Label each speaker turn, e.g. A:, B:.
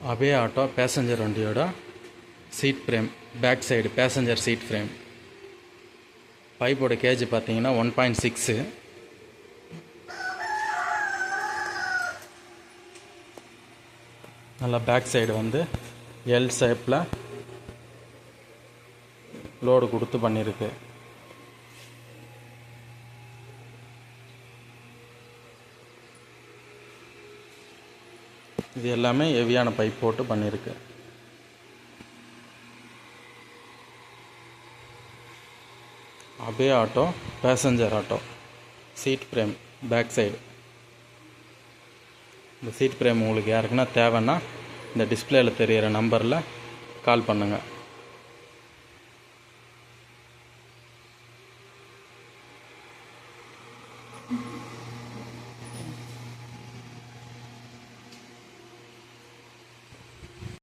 A: Abe auto passenger வண்டியோட seat frame, back side passenger seat frame. பைப்போட gauge பார்த்தீங்கன்னா 1.6. நல்லா பேக் சைடு வந்து எல் ஷேப்பில் லோடு கொடுத்து பண்ணியிருக்கு. இது எல்லாமே ஹெவியான பைப் போட்டு பண்ணியிருக்கு. Ape auto passenger auto seat frame back side. இந்த சீட் ஃப்ரேம் உங்களுக்கு யாருக்குன்னா தேவைன்னா இந்த டிஸ்பிளேயில் தெரிகிற நம்பரில் கால் பண்ணுங்கள்.